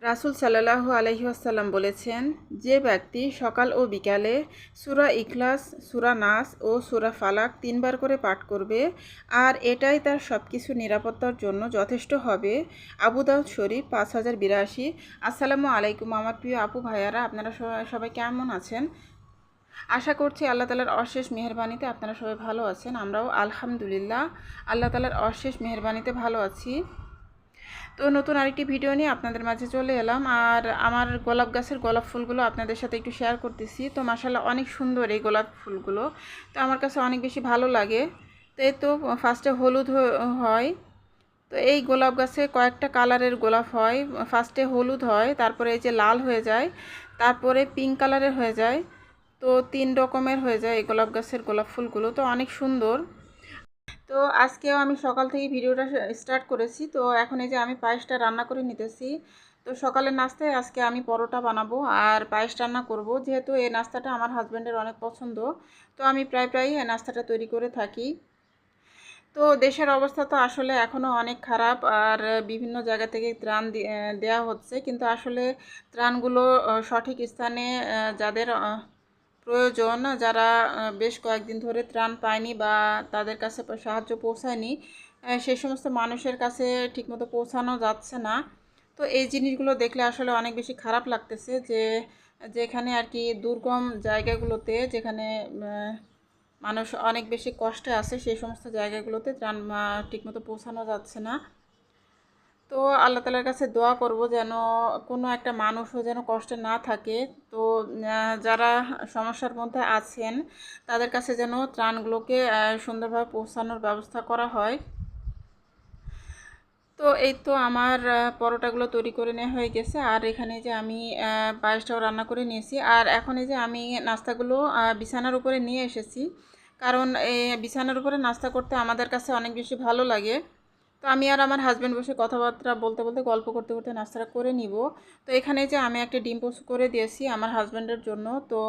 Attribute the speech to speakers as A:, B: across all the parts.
A: রাসূল সাল্লাল্লাহু আলাইহি ওয়াসাল্লাম বলেছেন, যে ব্যক্তি সকাল ও বিকালে সূরা ইখলাস, সূরা নাস ও সূরা ফালাক ৩ বার করে পাঠ করবে আর এটাই তার সবকিছু নিরাপত্তার জন্য যথেষ্ট হবে। আবু দাউদ শরীফ 5082। আসসালামু আলাইকুম আমার প্রিয় আপু ভাইয়ারা, আপনারা সবাই কেমন আছেন? আশা করছি আল্লাহ তাআলার অশেষ মেহেরবানিতে আপনারা সবাই ভালো আছেন। আমরাও আলহামদুলিল্লাহ আল্লাহ তাআলার অশেষ মেহেরবানিতে ভালো আছি। তো নতুন আরেকটি ভিডিও নিয়ে আপনাদের মাঝে চলে এলাম। আর আমার গোলাপ গাছের গোলাপ ফুলগুলো আপনাদের সাথে একটু শেয়ার করতেছি। তো মাশাআল্লাহ অনেক সুন্দর এই গোলাপ ফুলগুলো, তো আমার কাছে অনেক বেশি ভালো লাগে। তো এই তো ফার্স্টে হলুদ হয়। তো এই গোলাপ গাছে কয়েকটা কালারের গোলাপ হয়। ফার্স্টে হলুদ হয়, তারপরে এই যে লাল হয়ে যায়, তারপরে পিঙ্ক কালারের হয়ে যায়। তো 3 রকমের হয়ে যায় এই গোলাপ গাছের গোলাপ ফুলগুলো, তো অনেক সুন্দর। তো আজকেও আমি সকাল থেকে ভিডিওটা স্টার্ট করেছি। তো এখন এই যে আমি পায়েসটা রান্না করে নিতেছি। তো সকালের নাস্তায় আজকে আমি পরোটা বানাবো আর পায়েস রান্না করব, যেহেতু এই নাস্তাটা আমার হাজব্যান্ডের অনেক পছন্দ। তো আমি প্রায় এই নাস্তাটা তৈরি করে থাকি। তো দেশের অবস্থা তো আসলে এখনও অনেক খারাপ, আর বিভিন্ন জায়গা থেকে ত্রাণ দেয়া হচ্ছে, কিন্তু আসলে ত্রাণগুলো সঠিক স্থানে যাদের প্রয়োজন, যারা বেশ কয়েকদিন ধরে ত্রাণ পায়নি বা তাদের কাছে সাহায্য পৌঁছায়নি, সেই সমস্ত মানুষের কাছে ঠিকমতো পৌঁছানো যাচ্ছে না। তো এই জিনিসগুলো দেখলে আসলে অনেক বেশি খারাপ লাগতেছে, যে যেখানে আর কি দুর্গম জায়গাগুলোতে, যেখানে মানুষ অনেক বেশি কষ্টে আছে, সেই সমস্ত জায়গাগুলোতে ত্রাণ ঠিকমতো পৌঁছানো যাচ্ছে না। তো আল্লাহ তালার কাছে দোয়া করব যেন কোনো একটা মানুষও যেন কষ্টে না থাকে। তো যারা সমস্যার মধ্যে আছেন তাদের কাছে যেন ত্রাণগুলোকে সুন্দরভাবে পৌঁছানোর ব্যবস্থা করা হয়। তো এই তো আমার পরোটাগুলো তৈরি করে নেওয়া হয়ে গেছে, আর এখানে যে আমি পায়েসটাও রান্না করে নিয়েছি। আর এখন এই যে আমি নাস্তাগুলো বিছানার উপরে নিয়ে এসেছি, কারণ এই বিছানার উপরে নাস্তা করতে আমাদের কাছে অনেক বেশি ভালো লাগে। তো আমি আর আমার হাজব্যান্ড বসে কথাবার্তা বলতে বলতে, গল্প করতে করতে নাস্তাটা করে নিব। তো এখানে যে আমি একটা ডিম পোস্ট করে দিয়েছি আমার হাজব্যান্ডের জন্য। তো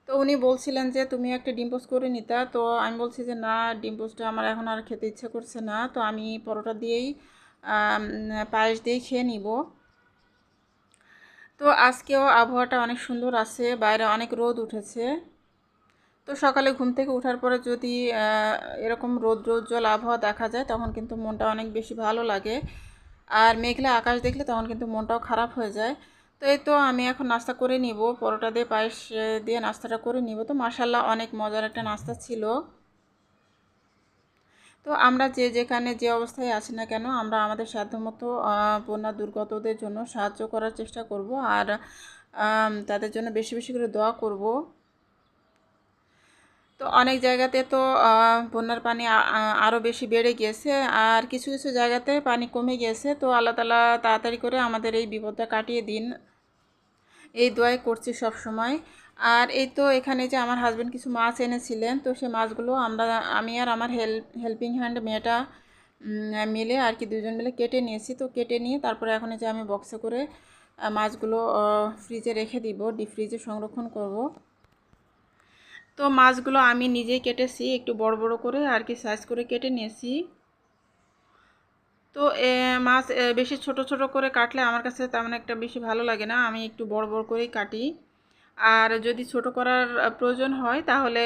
A: তো উনি বলছিলেন যে তুমি একটা ডিম পোস্ট করে নিতা। তো আমি বলছি যে না, ডিম পোস্টটা আমার এখন আর খেতে ইচ্ছে করছে না, তো আমি পরোটা দিয়েই পায়েস দিয়েই খেয়ে নিব। তো আজকেও আবহাওয়াটা অনেক সুন্দর আছে, বাইরে অনেক রোদ উঠেছে। তো সকালে ঘুম থেকে ওঠার পরে যদি এরকম রৌদ্রোজ্জ্বল আবহাওয়া দেখা যায়, তখন কিন্তু মনটা অনেক বেশি ভালো লাগে। আর মেঘলা আকাশ দেখলে তখন কিন্তু মনটাও খারাপ হয়ে যায়। তো এই তো আমি এখন নাস্তা করে নিব, পরোটা দিয়ে পায়েস দিয়ে নাস্তাটা করে নিব। তো মাশাআল্লাহ অনেক মজার একটা নাস্তা ছিল। তো আমরা যে যেখানে যে অবস্থায় আছি না কেন, আমরা আমাদের সাধ্যমতো বন্যা দুর্গতদের জন্য সাহায্য করার চেষ্টা করব, আর তাদের জন্য বেশি বেশি করে দোয়া করব। তো অনেক জায়গাতে তো বন্যার পানি আরও বেশি বেড়ে গিয়েছে, আর কিছু কিছু জায়গাতে পানি কমে গিয়েছে। তো আল্লাহ তাআলা তাড়াতাড়ি করে আমাদের এই বিপদটা কাটিয়ে দিন, এই দোয়াই করছি সব সময়। আর এই তো এখানে যে আমার হাজব্যান্ড কিছু মাছ এনেছিলেন, তো সেই মাছগুলো আমি আর আমার হেল্পিং হ্যান্ড মেয়েটা মিলে আর কি, দুজন মিলে কেটে নিয়েছি। তো কেটে নিয়ে তারপরে এখন যে আমি বক্সে করে মাছগুলো ফ্রিজে রেখে দিব, ডিপ ফ্রিজে সংরক্ষণ করব। তো মাছগুলো আমি নিজেই কেটেছি, একটু বড় বড় করে আর কি সাইজ করে কেটে নিয়েছি। তো মাছ বেশি ছোট ছোট করে কাটলে আমার কাছে তেমন একটা বেশি ভালো লাগে না, আমি একটু বড় বড় করেই কাটি। আর যদি ছোট করার প্রয়োজন হয় তাহলে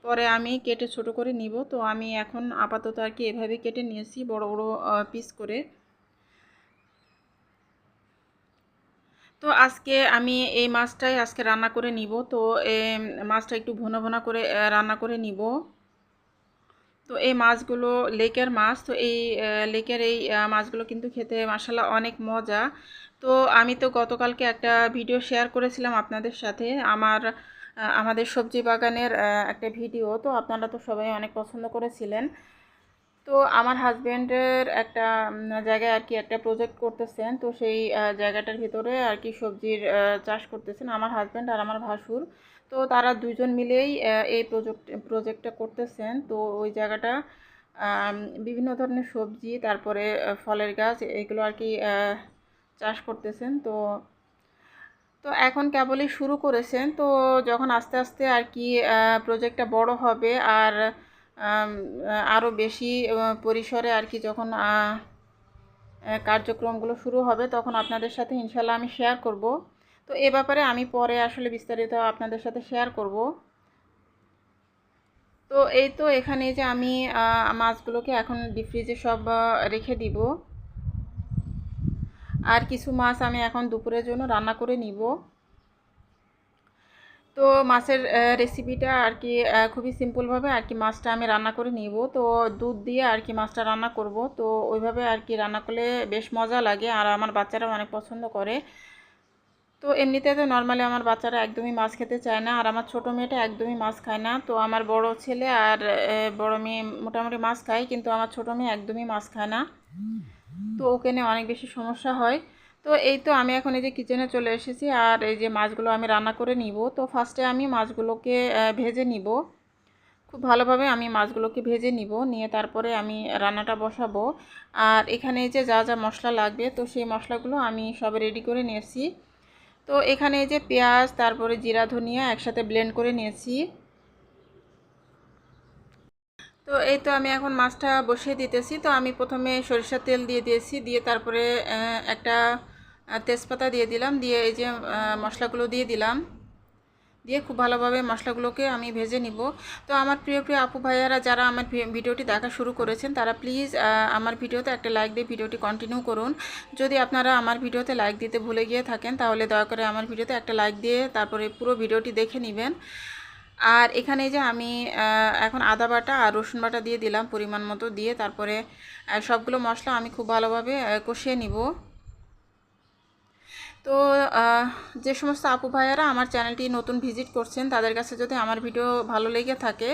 A: পরে আমি কেটে ছোট করে নিব। তো আমি এখন আপাতত আর কি এভাবে কেটে নিয়েছি বড় বড় পিস করে। তো আজকে আমি এই মাছটাই আজকে রান্না করে নিব। তো মাছটা একটু ভুনা ভুনা করে রান্না করে নিব। তো এই মাছগুলো লেকের মাছ। তো এই লেকের এই মাছগুলো কিন্তু খেতে মাশাআল্লাহ অনেক মজা। তো আমি তো গতকালকে একটা ভিডিও শেয়ার করেছিলাম আপনাদের সাথে, আমাদের সবজি বাগানের একটা ভিডিও। তো আপনারা তো সবাই অনেক পছন্দ করেছিলেন। তো আমার হাজব্যান্ডের একটা জায়গায় আর কি একটা প্রজেক্ট করতেছেন। তো সেই জায়গাটার ভিতরে আর কি সবজির চাষ করতেছেন আমার হাজব্যান্ড আর আমার ভাসুর। তো তারা দুইজন মিলেই এই প্রজেক্টটা করতেছেন। তো ওই জায়গাটা বিভিন্ন ধরনের সবজি, তারপরে ফলের গাছ, এগুলো আর কি চাষ করতেছেন। তো তো এখন কেবলই শুরু করেছেন। তো যখন আস্তে আস্তে আর কি প্রজেক্টটা বড় হবে, আর আরও বেশি পরিসরে আর কি যখন কার্যক্রমগুলো শুরু হবে তখন আপনাদের সাথে ইনশাল্লাহ আমি শেয়ার করব। তো এ ব্যাপারে আমি পরে আসলে বিস্তারিত আপনাদের সাথে শেয়ার করব। তো এই তো এখানে যে আমি মাছগুলোকে এখন ডিপ ফ্রিজে সব রেখে দিব। আর কিছু মাছ আমি এখন দুপুরের জন্য রান্না করে নিব। তো মাছের রেসিপিটা আর কি খুবই সিম্পলভাবে আর কি মাছটা আমি রান্না করে নিব। তো দুধ দিয়ে আর কি মাছটা রান্না করব। তো ওইভাবে আর কি রান্না করলে বেশ মজা লাগে আর আমার বাচ্চারা অনেক পছন্দ করে। তো এমনিতে তো নর্মালি আমার বাচ্চারা একদমই মাছ খেতে চায় না, আর আমার ছোটো মেয়েটা একদমই মাছ খায় না। তো আমার বড় ছেলে আর বড় মেয়ে মোটামুটি মাছ খায়, কিন্তু আমার ছোটো মেয়ে একদমই মাছ খায় না। তো ওকে নিয়ে অনেক বেশি সমস্যা হয়। তো এই তো আমি এখন এই যে কিচেনে চলে এসেছি, আর এই যে মাছগুলো আমি রান্না করে নিব। তো ফার্স্টে আমি মাছগুলোকে ভেজে নিব। খুব ভালোভাবে আমি মাছগুলোকে ভেজে নিব, নিয়ে তারপরে আমি রান্নাটা বসাবো। আর এখানে যে যা যা মশলা লাগবে তো সেই মশলাগুলো আমি সব রেডি করে নিয়েছি। তো এখানে যে পেঁয়াজ তারপরে জিরা ধনিয়া একসাথে ব্লেন্ড করে নিয়েছি। তো এই তো আমি এখন মাছটা বসিয়ে দিতেছি। তো আমি প্রথমে সরিষার তেল দিয়ে দিয়েছি, দিয়ে তারপরে একটা তেজপাতা দিয়ে দিলাম, দিয়ে এই যে মশলাগুলো দিয়ে দিলাম, দিয়ে খুব ভালোভাবে মশলাগুলোকে আমি ভেজে নিব। তো আমার প্রিয় প্রিয় আপু ভাইয়ারা যারা আমার ভিডিওটি দেখা শুরু করেছেন তারা প্লিজ আমার ভিডিওতে একটা লাইক দিয়ে ভিডিওটি কন্টিনিউ করুন। যদি আপনারা আমার ভিডিওতে লাইক দিতে ভুলে গিয়ে থাকেন তাহলে দয়া করে আমার ভিডিওতে একটা লাইক দিয়ে তারপরে পুরো ভিডিওটি দেখে নেবেন। আর এখানে যে আমি এখন আদা বাটা আর রসুন বাটা দিয়ে দিলাম পরিমাণ মতো, দিয়ে তারপরে সবগুলো মশলা আমি খুব ভালোভাবে কষিয়ে নিব। তো যে সমস্ত আপু ভাইয়ারা আমার চ্যানেলটি নতুন ভিজিট করছেন তাদের কাছে যদি আমার ভিডিও ভালো লেগে থাকে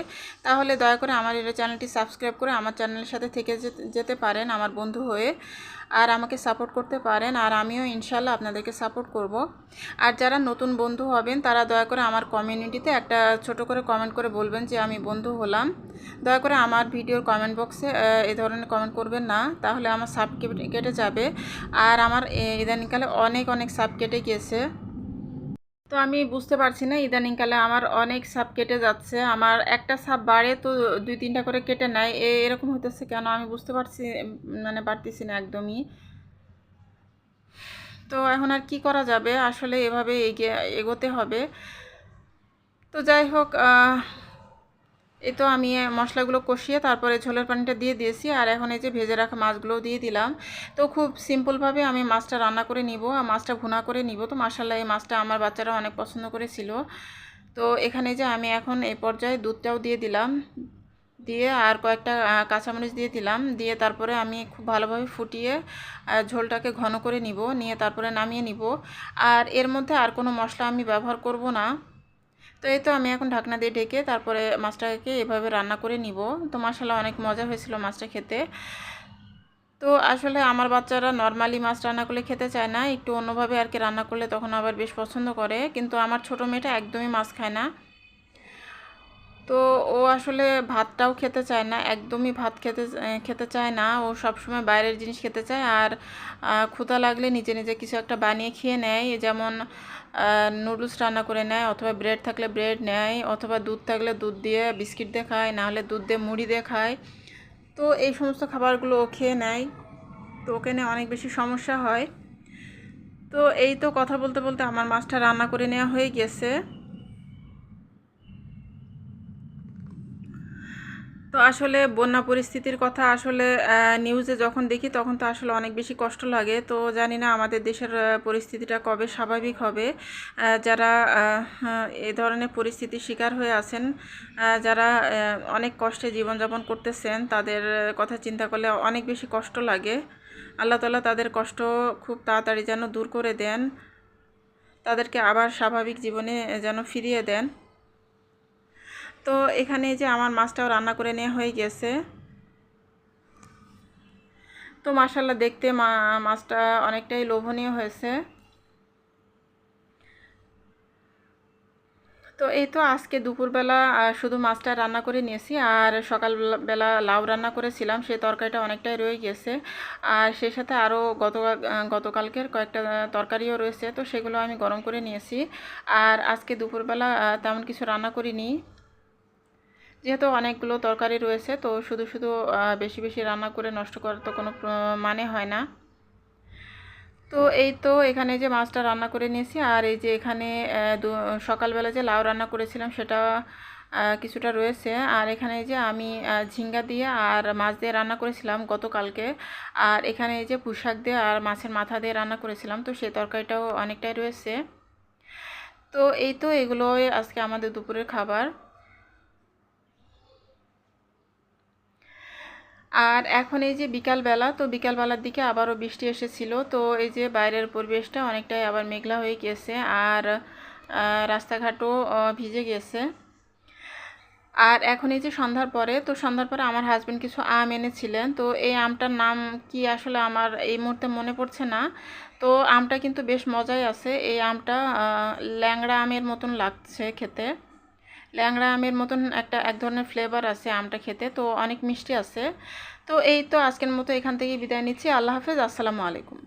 A: তাহলে দয়া করে আমার এই চ্যানেলটি সাবস্ক্রাইব করে আমার চ্যানেলের সাথে থেকে যেতে পারেন আমার বন্ধু হয়ে, আর আমাকে সাপোর্ট করতে পারেন, আর আমিও ইনশাল্লাহ আপনাদেরকে সাপোর্ট করব। আর যারা নতুন বন্ধু হবেন তারা দয়া করে আমার কমিউনিটিতে একটা ছোট করে কমেন্ট করে বলবেন যে আমি বন্ধু হলাম। দয়া করে আমার ভিডিওর কমেন্ট বক্সে এই ধরনের কমেন্ট করবেন না, তাহলে আমার সাব কেটে যাবে। আর আমার ইদানিংকালে অনেক অনেক সাব কেটে গিয়েছে। তো আমি বুঝতে পারছি না, ইদানিংকালে আমার অনেক সাব কেটে যাচ্ছে, আমার একটা সাব বাড়ে তো দুই তিনটা করে কেটে নেয়। এরকম হতেছে কেন আমি বুঝতে পারছি মানে পারতেছি না একদমই। তো এখন আর কি করা যাবে, আসলে এভাবে এগোতে হবে। তো যাই হোক, এই তো আমি মশলাগুলো কষিয়ে তারপরে ঝোলের পানিটা দিয়ে দিয়েছি, আর এখন এই যে ভেজে রাখা মাছগুলোও দিয়ে দিলাম। তো খুব সিম্পলভাবে আমি মাছটা রান্না করে নিব আর মাছটা ভুনা করে নিব। তো মাশাআল্লাহ এই মাছটা আমার বাচ্চারা অনেক পছন্দ করেছিল। তো এখানে যে আমি এখন এই পর্যায়ে দুধটাও দিয়ে দিলাম, দিয়ে আর কয়েকটা কাঁচামরিচ দিয়ে দিলাম, দিয়ে তারপরে আমি খুব ভালোভাবে ফুটিয়ে ঝোলটাকে ঘন করে নিব, নিয়ে তারপরে নামিয়ে নিব। আর এর মধ্যে আর কোনো মশলা আমি ব্যবহার করব না। তো এই তো আমি এখন ঢাকনা দিয়ে ঢেকে তারপরে মাছটাকে এভাবে রান্না করে নিব। তো মাশাআল্লাহ অনেক মজা হয়েছিল মাছটা খেতে। তো আসলে আমার বাচ্চারা নর্মালি মাছ রান্না করলে খেতে চায় না, একটু অন্যভাবে আর কি রান্না করলে তখন আবার বেশ পছন্দ করে, কিন্তু আমার ছোটো মেয়েটা একদমই মাছ খায় না। তো ও আসলে ভাতটাও খেতে চায় না, একদমই ভাত খেতে চায় না। ও সবসময় বাইরের জিনিস খেতে চায়, আর ক্ষুধা লাগলে নিজে নিজে কিছু একটা বানিয়ে খেয়ে নেয়, যেমন নুডলস রান্না করে নেয়, অথবা ব্রেড থাকলে ব্রেড নেয়, অথবা দুধ থাকলে দুধ দিয়ে বিস্কিট দিয়ে খায়, নাহলে দুধ দিয়ে মুড়ি দিয়ে খায়। তো এই সমস্ত খাবারগুলো ও খেয়ে নেয়। তো ওকে নিয়ে অনেক বেশি সমস্যা হয়। তো এই তো কথা বলতে বলতে আমার মাছটা রান্না করে নেওয়া হয়ে গেছে। তো আসলে বন্যা পরিস্থিতির কথা আসলে নিউজে যখন দেখি তখন তো আসলে অনেক বেশি কষ্ট লাগে। তো জানি না আমাদের দেশের পরিস্থিতিটা কবে স্বাভাবিক হবে। যারা এ ধরনের পরিস্থিতির শিকার হয়ে আছেন, যারা অনেক কষ্টে জীবনযাপন করতেছেন, তাদের কথা চিন্তা করলে অনেক বেশি কষ্ট লাগে। আল্লাহ তাআলা তাদের কষ্ট খুব তাড়াতাড়ি যেন দূর করে দেন, তাদেরকে আবার স্বাভাবিক জীবনে যেন ফিরিয়ে দেন। তো এখানে যে আমার মাছটাও রান্না করে নেওয়া হয়ে গেছে। তো মাশাআল্লাহ দেখতে মাছটা অনেকটাই লোভনীয় হয়েছে। তো এই তো আজকে দুপুরবেলা শুধু মাছটা রান্না করে নিয়েছি, আর সকালবেলা লাউ রান্না করেছিলাম, সেই তরকারিটা অনেকটাই রয়ে গেছে। আর সেই সাথে আরও গতকালকের কয়েকটা তরকারিও রয়েছে, তো সেগুলো আমি গরম করে নিয়েছি। আর আজকে দুপুরবেলা তেমন কিছু রান্না করিনি, যেহেতু অনেকগুলো তরকারি রয়েছে। তো শুধু শুধু বেশি বেশি রান্না করে নষ্ট করার তো কোনো মানে হয় না। তো এই তো এখানে যে মাছটা রান্না করে নিয়েছি, আর এই যে এখানে সকালবেলা যে লাউ রান্না করেছিলাম সেটা কিছুটা রয়েছে। আর এখানে এই যে আমি ঝিঙ্গা দিয়ে আর মাছ দিয়ে রান্না করেছিলাম গতকালকে। আর এখানে এই যে পুঁইশাক দিয়ে আর মাছের মাথা দিয়ে রান্না করেছিলাম, তো সেই তরকারিটাও অনেকটাই রয়েছে। তো এই তো এগুলোই আজকে আমাদের দুপুরের খাবার। আর এখন এই যে বিকালবেলা, তো বিকালবেলার দিকে আবারও বৃষ্টি এসেছিল। তো এই যে বাইরের পরিবেশটা অনেকটাই আবার মেঘলা হয়ে গিয়েছে, আর রাস্তাঘাটও ভিজে গিয়েছে। আর এখন এই যে সন্ধ্যার পরে, তো সন্ধ্যার পরে আমার হাজব্যান্ড কিছু আম এনেছিলেন। তো এই আমটার নাম কি আসলে আমার এই মুহূর্তে মনে পড়ছে না। তো আমটা কিন্তু বেশ মজাই আছে। এই আমটা ল্যাংড়া আমের মতন লাগছে খেতে। ল্যাংড়া আমের মতন এক ধরনের ফ্লেভার আছে আমটা খেতে, তো অনেক মিষ্টি আছে। তো এই তো আজকের মতো এখান থেকেই বিদায় নিচ্ছি। আল্লাহ হাফেজ, আসসালামু আলাইকুম।